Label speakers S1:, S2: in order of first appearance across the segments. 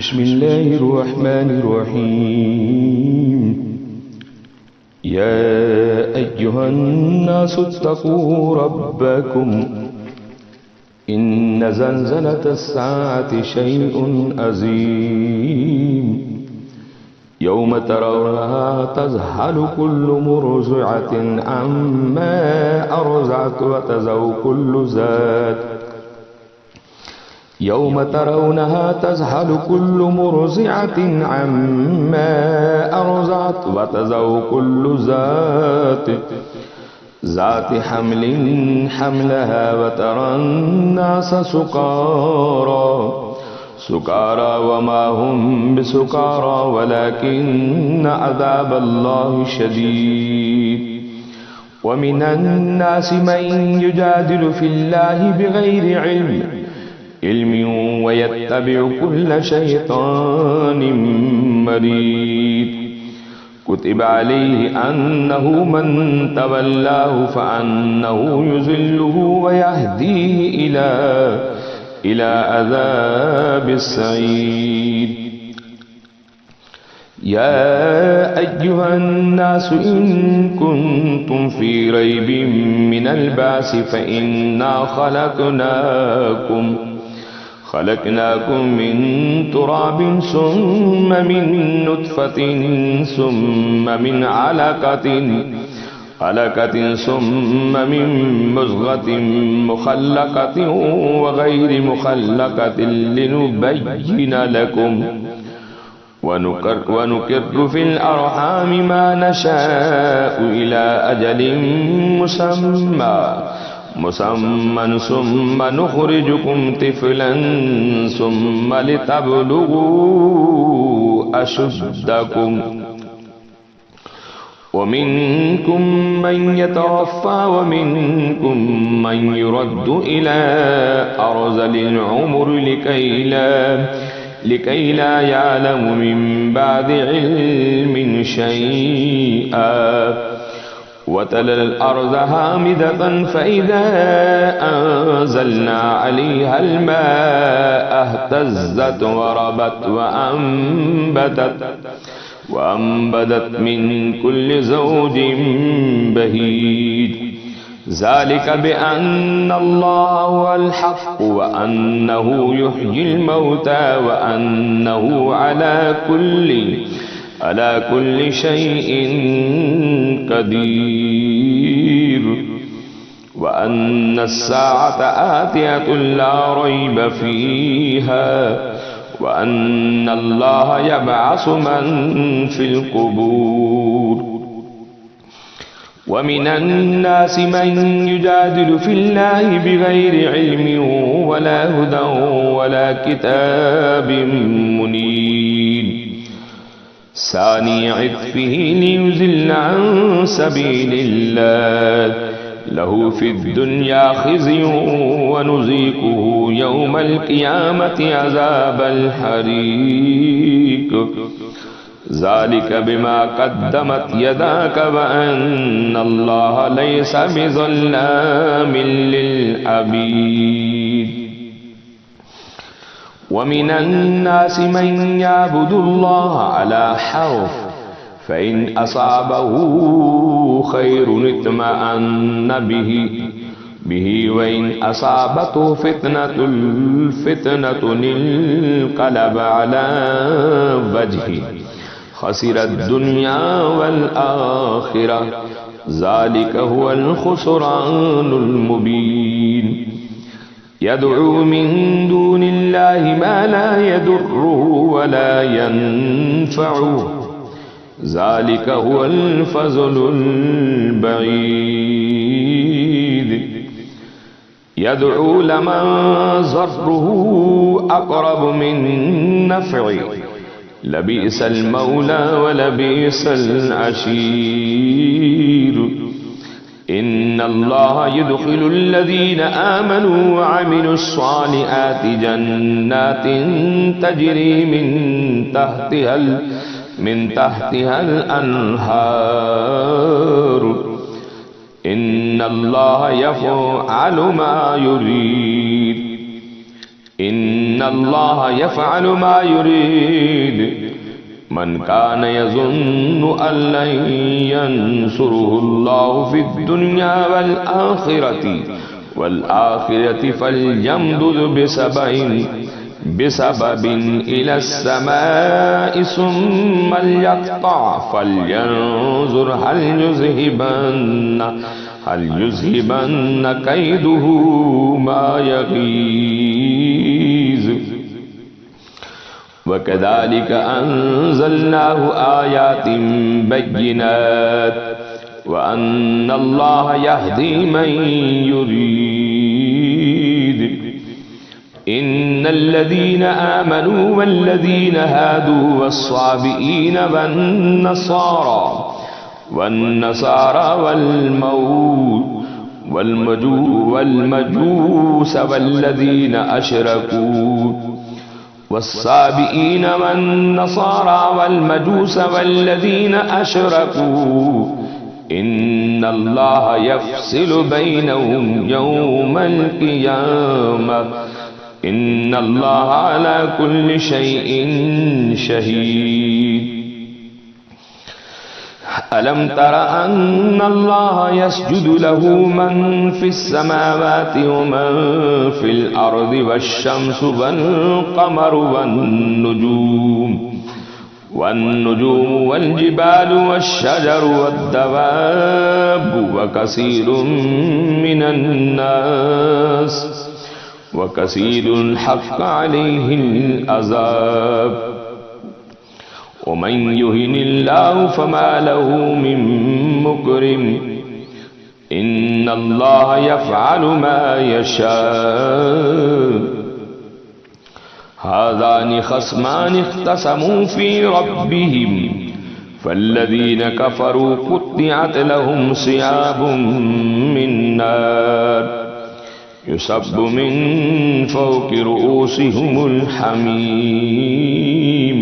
S1: بسم الله الرحمن الرحيم. يا أيها الناس اتقوا ربكم إن زلزلة الساعة شيء عظيم يوم ترونها تذهل كل مرضعة عما أرضعت وتضع كل ذات يوم ترونها تذهل كل مرضعة عما أرضعت وتضع كل ذات حمل حملها وترى الناس سكارى وما هم بسكارى ولكن عذاب الله شديد. ومن الناس من يجادل في الله بغير علم ويتبع كل شيطان مريد. كتب عليه أنه من تولاه فأنه يذله ويهديه إلى عذاب السعير. يا أيها الناس إن كنتم في ريب من البعث فإنا خلقناكم من تراب ثم من نطفة ثم من علقة ثم من مضغة مخلقة وغير مخلقة لنبين لكم ونقر في الأرحام ما نشاء إلى أجل مسمى ثم نخرجكم طفلا ثم لتبلغوا أشدكم. ومنكم من يتوفى ومنكم من يرد إلى أرذل العمر لكي لا يعلم من بعد علم شيئا. وترى الأرض هامدة فإذا أنزلنا عليها الماء اهتزت وربت وأنبتت من كل زوج بهيج. ذلك بأن الله هو الحق وأنه يحيي الموتى وأنه على كل شيء قدير. وأن الساعة آتية لا ريب فيها وأن الله يبعث من في القبور. ومن الناس من يجادل في الله بغير علم ولا هدى ولا كتاب منير. ثاني عطفه ليضل عن سبيل الله له في الدنيا خزي ونذيقه يوم القيامة عذاب الحريق. ذلك بما قدمت يداك وأن الله ليس بظلام للعبيد. ومن الناس من يعبد الله على حرف فإن أصابه خير اطمأن به وإن أصابته الفتنة انقلب على وجهه خسر الدنيا والآخرة. ذلك هو الخسران المبين. يدعو من دون الله ما لا يضره ولا ينفعه. ذلك هو الفضل البعيد. يدعو لمن ضره أقرب من نفعه لبئس المولى ولبئس العشير. إن الله يدخل الذين آمنوا وعملوا الصالحات جنات تجري من تحتها الأنهار. إن الله يفعل ما يريد. إن इन्नल्लाह यफ़अलु मा युरीद। मन कान यज़ुन्नु अल्लन यंसुरुहुल्लाहु फ़िद्दुन्या वल आखिरति फ़लयमदुद बिसबबिन इलस्समाइ सुम्मा लियक़्तअ फ़लयंज़ुर हल युज़हिबन्न कैदुहु मा यग़ीज़। वकज़ालिक अंज़लनाहु आयातिन बय्यिनात व अन्नल्लाह यहदी मन युरीद। इन्नल्लज़ीना आमनू वल्लज़ीना हादू वस्साबिईन वन्नसारा वल्मजूस वल्लज़ीना अशरकू वस्साबिईन वन्नसारा वल्मजूस वल्लज़ीना अशरकू इन्नल्लाह यफ़सिलु बैनहुम यौमल क़ियामह इन्नल्लाह अला कुल्लि शैइन शहीद। अलम तर अन्नल्लाह यस्जुदु लहू मन फिस्समावाति व मन फिल अर्दि वश्शम्सु वल क़मरु वन्नुजूमु वल्जिबालु वश्शजरु वद्दवाब्बु वकसीरुम मिनन्नास वकसीरुन हक़्क़ अलैहिल अज़ाब वमन युहिनिल्लाहु फमा लहू मिन मुकरिम इन्नल्लाह यफ़अलु मा यशा। हाज़ानि ख़स्मानि इख़्तसमू फ़ी रब्बिहिम फ़ल्लज़ीन कफ़रू क़ुत्तिअत लहुम सियाबुम मिन नार युसब्बु मिन फ़ौक़ि रुऊसिहिमुल हमीम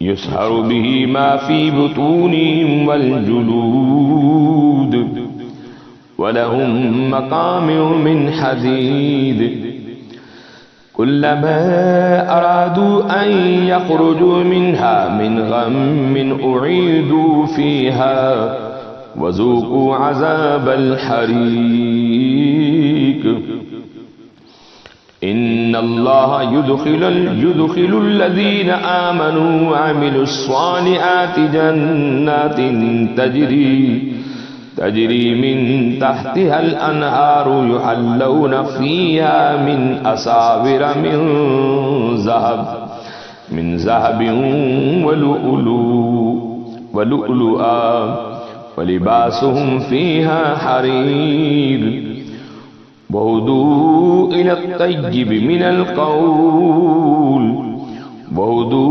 S1: युसहरु बिही मा फ़ी बुतूनिहिम वल जुलूद वलहुम मक़ामिउ मिन हदीद। कुल्लमा अरादू अन यख़रुजू मिन्हा मिन ग़म्मिन उईदू फ़ीहा वज़ूक़ू अज़ाबल हरीक़। इन्नल्लाह युदख़िलुल्लज़ीना आमनू व अमिलुस्सालिहाति जन्नातिन तजरी मिन तहतिहल अनहारु युहल्लौना फ़ीहा मिन असाविर मिन ज़हबिन वलुअलुआ वलिबासुहुम फ़ीहा हरीर वहुदू इलत तय्यिब मिनल क़ौल वहुदू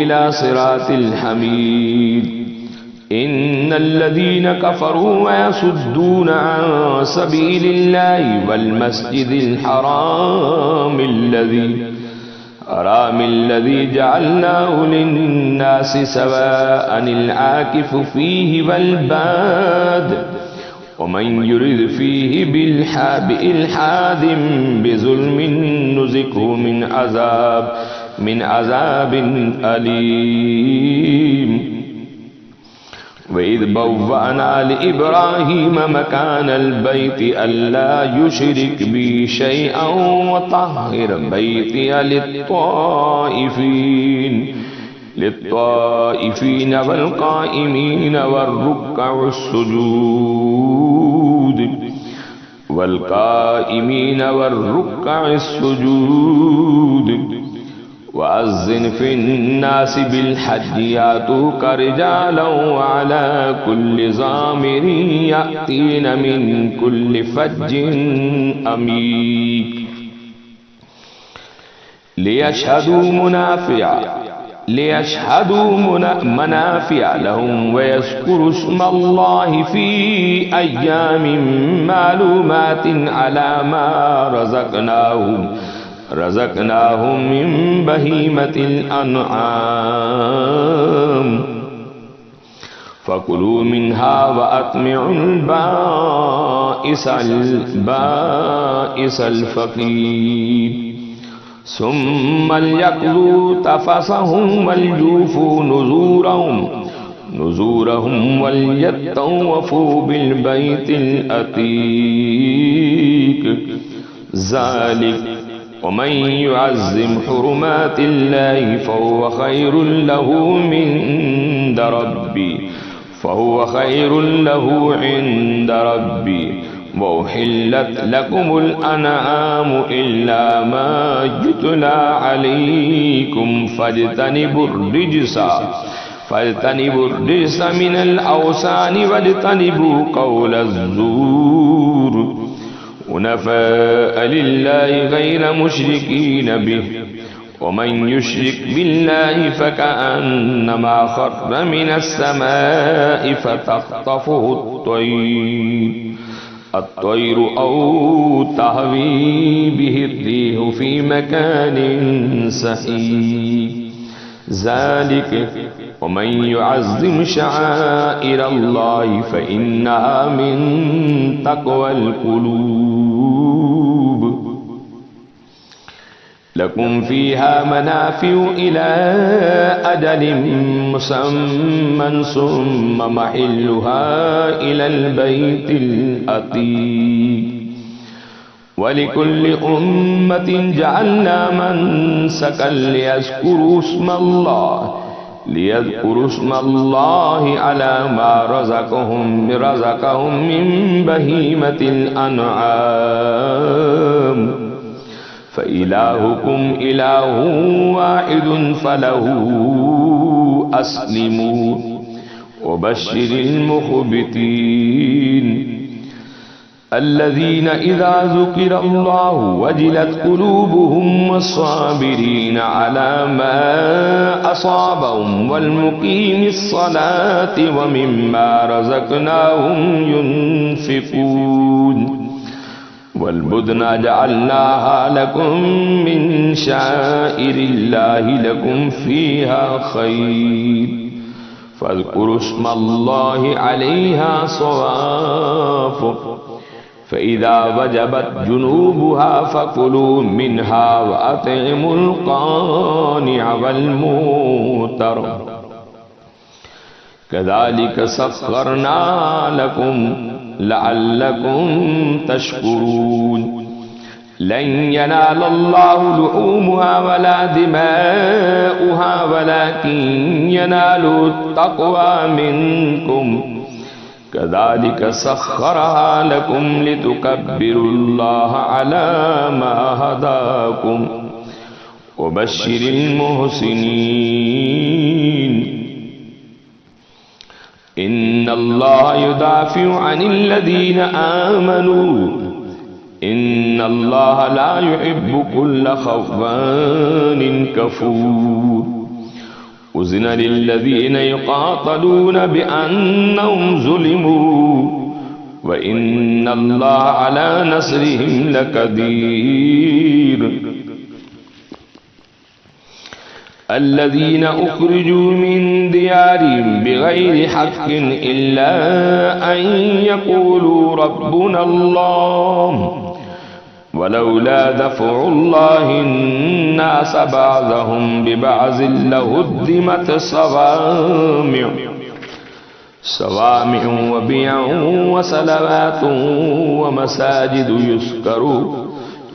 S1: इला सिरातिल हमीद। इन्नल्लज़ीना कफ़रू व यसुद्दूना अन सबीलिल्लाहि वल मस्जिदिल हरामिल्लज़ी जअलनाहु लिन्नासि सवाअनिल आकिफु फ़ीहि वल बाद वमन युरिद फ़ीहि बिइल्हादिन बिज़ुल्मिन नुज़िक़हु मिन अज़ाबिन अलीम। वइज़ बव्वअना लिइब्राहीम मकानल बैति अल्ला युशरिक बी शैअन वतह्हिर बैतिया लित्ताइफीन वल्क़ाइमीन वल्रुक्कअस्सुजूद वअज़्ज़िन फ़िन्नासि बिल्हज्जि यातूका रिजालन वअला कुल्लि ज़ामिरिन यअतीन मिन कुल्लि फ़ज्जिन अमीक़। लियशहदू मनाफ़िअ लहुम वयज़कुरु इस्मल्लाहि फ़ी अय्यामिन मालूमातिन अला मा रज़क़नाहुम मिन बहीमतिल अन्आम फ़कुलू मिन्हा वअत्मिउल बाइसल फ़क़ीर ثم ليقضوا تفثهم وليوفوا نذورهم وليطوفوا بالبيت العتيق ذلك ومن يعظم حرمات الله فهو خير له عند ربي وأحلت لكم الأنعام إلا ما يتلى عليكم فاجتنبوا الرجس من الأوثان واجتنبوا قول الزور حنفاء لله غير مشركين به ومن يشرك بالله فكأنما خر من السماء فتخطفه الطير أو تهوي به الريح في مكان سحيق ذلك ومن يعظم شعائر الله فإنها من تقوى القلوب لكم فيها منافع إلى أجل مسمى ثم محلها إلى البيت العتيق ولكل أمة جعلنا منسكا ليذكروا اسم الله على ما رزقهم من بهيمة الأنعام فإلهكم إله واحد فله أسلموا وبشر المخبتين الذين إذا ذكر الله وجلت قلوبهم والصابرين على ما أصابهم والمقيم الصلاة ومما رزقناهم ينفقون والبدن جعلناها لكم من شعائر الله لكم فيها خير فاذكروا اسم الله عليها صواف فإذا وجبت جنوبها فكلوا منها وأطعموا القانع والمعتر كذلك سخرنا لكم لعلكم تشكرون لن ينال الله لحومها ولا دماؤها ولكن ينال التقوى منكم كذلك سخرها لكم لتكبروا الله على ما هداكم وبشر المحسنين إن الله يدافع عن الذين آمنوا إن الله لا يحب كل خوان كفور أذن للذين يقاتلون بأنهم ظلموا وإن الله على نصرهم لقدير الذين أخرجوا من ديارهم بغير حق إلا أن يقولوا ربنا الله ولولا دفع الله الناس بعضهم ببعض لهدمت صوامع وبيع وصلوات ومساجد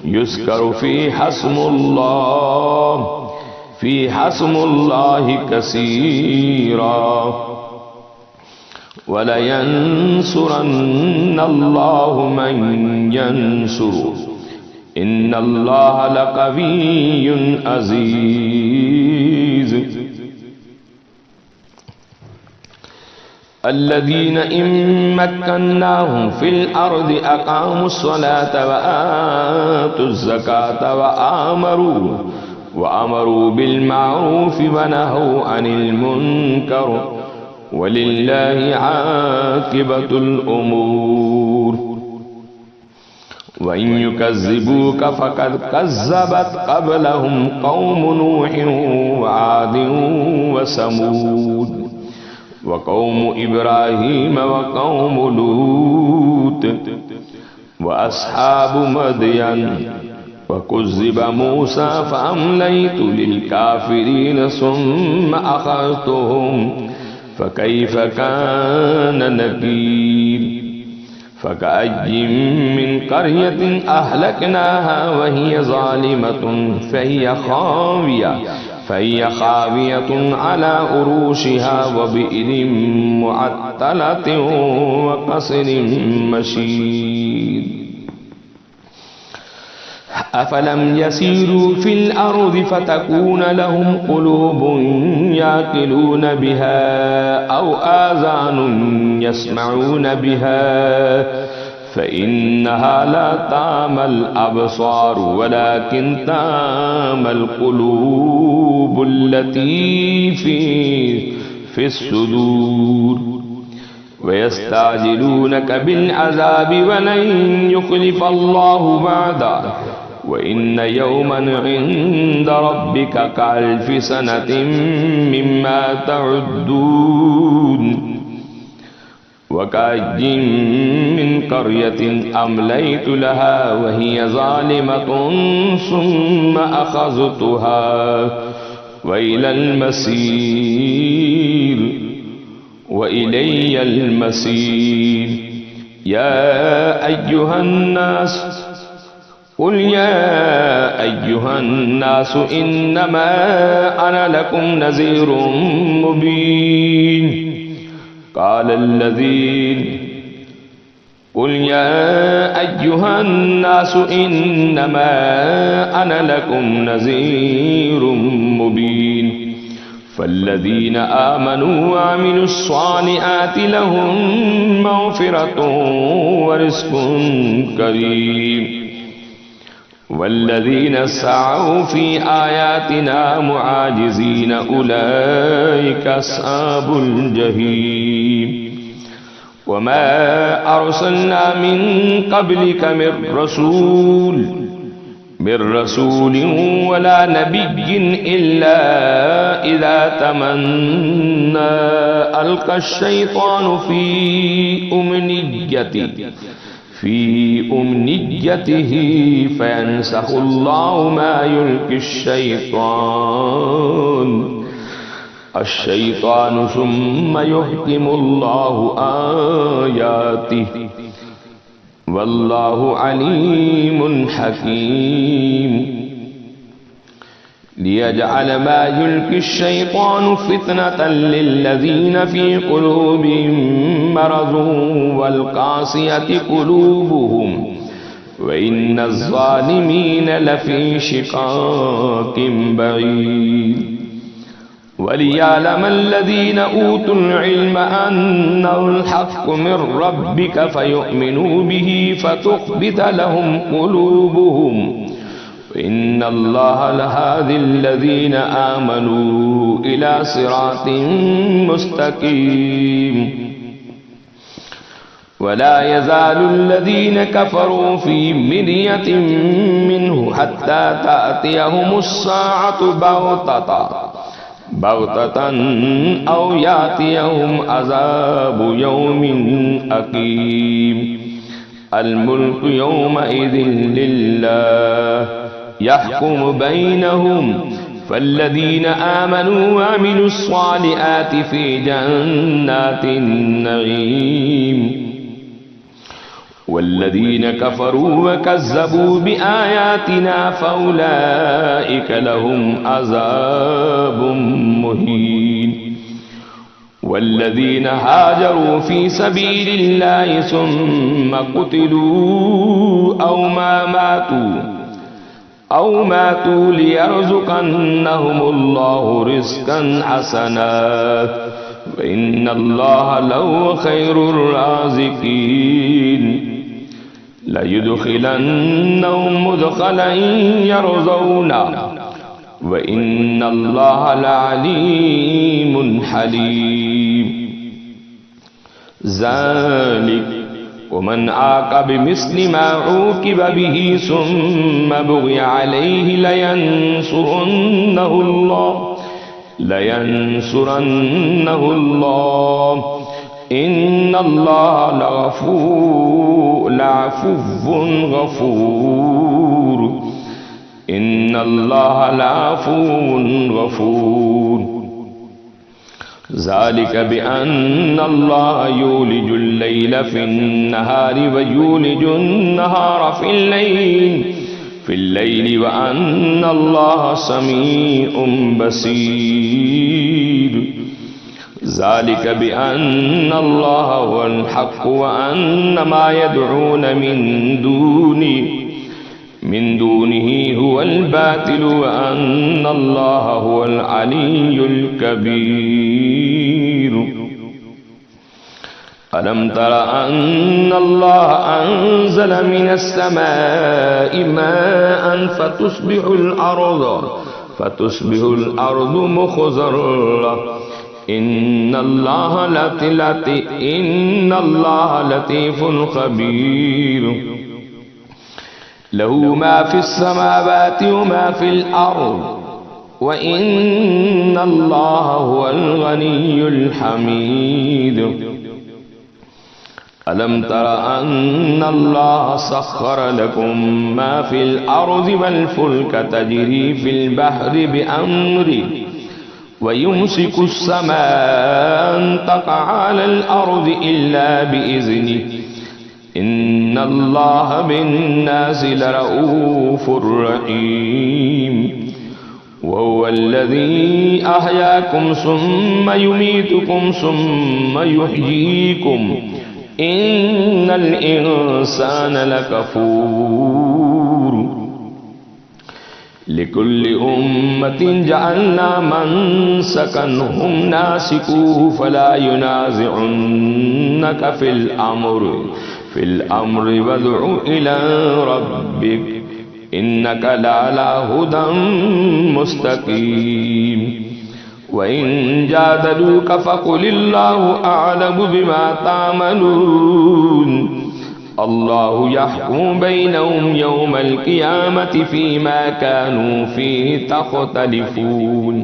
S1: يذكر في حسم الله كثيرا ولينصرن الله من ينصره إن الله لقوي عزيز الذين إن مكناهم في الأرض أقاموا الصلاة وآتوا الزكاة وأمروا بالمعروف ونهوا عن المنكر ولله عاقبة الأمور وإن يكذبوك فقد كذبت قبلهم قوم نوح وعاد وثمود وقوم إبراهيم وقوم لوط وأصحاب مدين वकुज़्ज़िब मूसा फ़अम्लय्तु लिलकाफ़िरीन सुम्म अख़ज़्तुहुम फ़कैफ़ कान नकीर। फ़कअय्यिम मिन क़र्यतिन अहलकनाहा वहिय ज़ालिमतुन फ़हिय ख़ावियतुन अला उरूशिहा वबि'रिन मुअत्तलतिन वक़स्रिन मशीद। अफ़लम यसीरू फ़िल अर्ज़ि फ़तकून लहुम क़ुलूबुन याक़िलून बिहा औ आज़ानुन यस्मऊन बिहा फ़इन्नहा ला तामल अबसार वलाकिन तामल क़ुलूबुल्लती फ़िस्सुदूर। वयस्ताजिलूनक बिलअज़ाबि वलन युख़्लिफ़ल्लाहु वअदह वइन्न यौमन इन्द रब्बिक कअल्फ़ि सनतिन मिम्मा तउद्दून। वकअय्यिन मिन क़र्यतिन अम्लय्तु लहा वहिय ज़ालिमतुन सुम्म अख़ज़्तुहा वइलल मसीर वइलैयल मसीर। या अय्युहन्नास इन्नमा अना लकुम नज़ीरुम मुबीन। क़ुल या अय्युहन्नास इन्नमा अना लकुम नज़ीरुम मुबीन। फ़ल्लज़ीन आमनू वअमिलुस्सालिहाति लहुम मग़फ़िरतुन वरिज़्क़ुन करीम। वल्लज़ीन सअव फ़ी आयातिना मुआजिज़ीन उलाइका अस्हाबुल जहीम। वमा अरसलना मिन क़ब्लिक मिर रसूलिन वला नबिय्यिन इल्ला इज़ा तमन्ना अल्क़ा अश-शैतानु फ़ी उम्निय्यतिही फ़यंसख़ुल्लाहु मा युल्क़ि अश-शैतानु सुम्म युहकिमुल्लाहु आयातिही वल्लाहु अलीमुन हकीम। लियजअल मा युल्क़ि अश-शैतानु फ़ितनतन लिल्लज़ीन फ़ी क़ुलूबिहिम मरज़ुन वल क़ासियति क़ुलूबुहुम व इन्नज़-ज़ालिमीन लफ़ी शिक़ाक़िन बഈद। वलियअलमल्लज़ीन ऊतुल इल्म अन्नहुल हक़्क़ु मिर रब्बिक फ़यु'मिनू बिही फ़तुख़्बित लहुम क़ुलूबुहुम इन्नल्लाहा लहादिल्लज़ीन आमनू इला सिरातिन मुस्तक़ीम। वला यज़ालुल्लज़ीन कफ़रू फ़ी मिर्यतिन मिन्हु हत्ता ताअतियहुमुस्साअतु बग़्ततन औ यातियहुम अज़ाबु यौमिन अक़ीम। अल मुल्कु यौमइज़िन लिल्लाह यहकुमु बैनहुम फ़ल्लज़ीन आमनू वअमिलुस्सालिहाति फ़ी जन्नातिन नईम। वल्लज़ीन कफ़रू वकज़्ज़बू बिआयातिना फ़उलाइक लहुम अज़ाबुम मुहीन। वल्लज़ीन हाजरू फ़ी सबीलिल्लाहि सुम्म क़ुतिलू औ मातू लियरज़ुक़न्नहुमुल्लाहु रिज़्क़न हसना व इन्नल्लाहा लहुव ख़ैरुर राज़िक़ीन। लयुदख़िलन्नहुम मुदख़लन यरज़ौना व इन्नल्लाहा लअलीमुन हलीम। ज़ालिक वमन आक़ब बिमिस्लि मा ऊक़िब बिही सुम्म बुग़िया अलैहि लयंसुरन्नहुल्लाह इन्नल्लाहा लअफ़ुव्वुन ग़फ़ूर। इन्नल्लाह लअफूवुन गफूर। ज़ालिक बिअन्नल्लाह यूलिजुल लैल फिन्नहारि व यूलिजुन नहार फिल लैली व अन्नल्लाह समीउन बसीर। ज़ालिक बिअन्नल्लाह हुवल हक़्क़ व अन्न मा यदऊन मिन दूनिही हुवल बातिल व अन्नल्लाह हुवल अलियुल कबीर। अलम तरा अन्नल्लाह अंज़ल मिनस समाई माअन फतुस्बिहुल अर्दु मुख़ज़ररा। इन्नल्लाह लतीफ़ुन ख़बीर। लहू मा फ़िस्समावाति व मा फ़िल अर्ज़ व इन्नल्लाह हुवल गनियुल हमीद। अलम तरा अन्नल्लाह सख़्ख़र लकुम मा फ़िल अर्ज़ि वल फ़ुल्क तजरी फ़िल बहरि बिअम्रिही व युमसिकुस समाअ अन तक़अ अलल अर्ज़ि इल्ला बिइज़निही। इन्नल्लाह बिन्नासि लरऊफ़ुर रहीम। वहुवल्लज़ी अहयाकुम सुम्मा युमीतुकुम सुम्मा युहयीकुम। इन्नल इंसान लकफूर। लिकुल्लि उम्मतिन जअलना मनसकन हुम नासिकूहु फला युनाज़िउन्नक फिल अम्रि वदउ इला रब्बिक इन्नक लअला हुदम मुस्तकीम। व इन जादलूक फक़ुलिल्लाहु अअलमु बिमा तामलून। अल्लाहु यहकुमु बैनहुम यौमल क़ियामति फ़ीमा कानू फ़ीहि तख़्तलिफ़ून।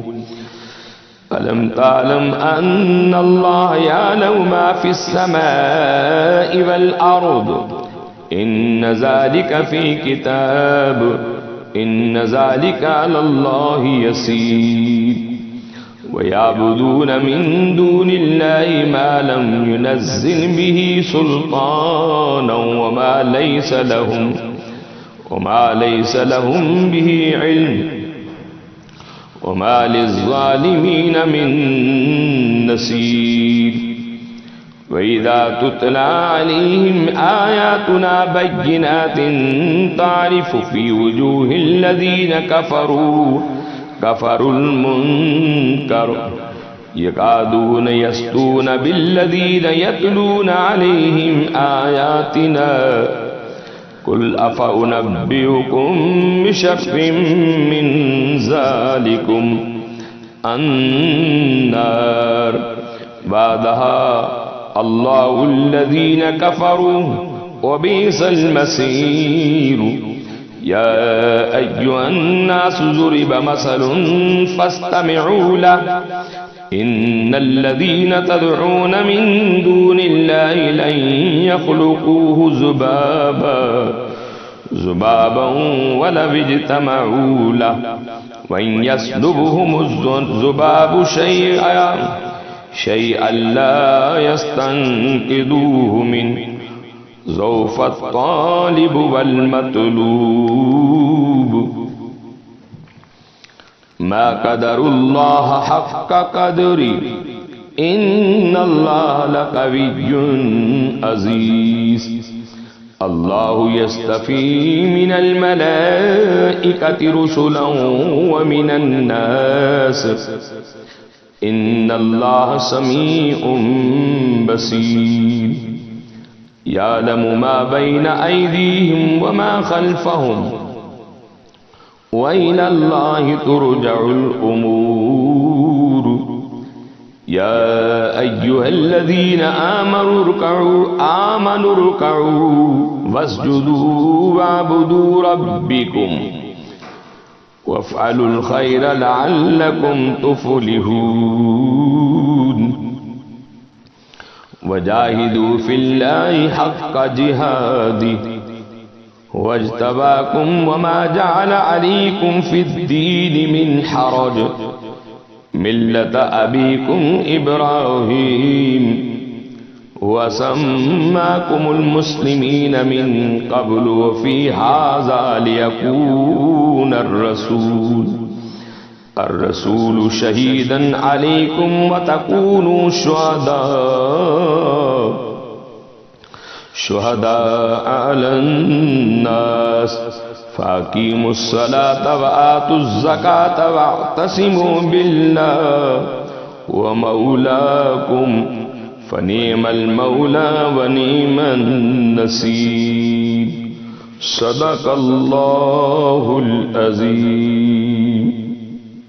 S1: अलम तालम अन्नल्लाह यअलमु मा फ़िस्समाइ वल अर्ज़। इन्न ज़ालिका फ़ी किताब। इन्न ज़ालिका अलल्लाहि यसीर। वयअबुदून मिन दूनिल्लाहि मा लम युनज़्ज़िल बिही सुल्तानन वमा लैस लहुम बिही इल्म वमा लिज़्ज़ालिमीन मिन नसीर। वइज़ा तुतला अलैहिम आयातुना बय्यिनातिन तारिफ़ु फ़ी वुजूहिल्लज़ीन कफ़रुल मुनकर यकादून यस्तून बिल्लज़ीन यतलून अलैहिम आयातिना। कुल अफ़उनब्बिउकुम बिशर्रिम मिन ज़ालिकुम अन्नार वअदहा अल्लाहुल्लज़ीन कफ़रू व बि'सल मसीर। या अय्युहन्नास ज़ुरिब मसलुन फ़स्तमिऊ लहु। इन्नल्लज़ीन तदऊन मिन दूनिल्लाहि लन यख़्लुक़ू ज़ुबाबन वलव इज्तमऊ लहु व इन यस्लुबहुमुज़्ज़ुबाबु शय'अन ला यस्तंक़िज़ूहु मिन्हु ज़ौफ़त तालिब वल मतलूब। मा क़दरुल्लाह हक़्क़ क़द्रिही। इन्नल्लाह लक़विय्युन अज़ीज़। अल्लाहु यस्तफ़ी मिनल मलाइकति रुसुलन व मिनन नास। इन्नल्लाह समीउन बसीर। यअलमु मा बैन अयदीहिम व मा खल्फ़हुम व इलल्लाहि तुरजउल उमूर। या अय्युहल्लज़ीन आमनु रुकऊ वस्जुदू वअबुदू रब्बकुम वफ़अलुल खैर लअल्लकुम तुफ़्लिहून। वजाहिदू फ़िल्लाहि हक़्क़ जिहादिही वज्तबाकुम वमा जअल अलैकुम फिद्दीन मिन हरज मिल्लत अबीकुम इब्राहीम वसम्माकुमुल मुस्लिमीन मिन क़ब्ल वफ़ी हाज़ा लियकूनर रसूल शहीदन अलैकुम व तकूनू शुहदा अलन नास फ़ाक़ीमुस्सलात व आतुज़्ज़कात वअतसिमू बिल्लाह व मौलाकुम फ़निअमल मौला व निअमन नसीर। सदक़ल्लाहुल अज़ीम।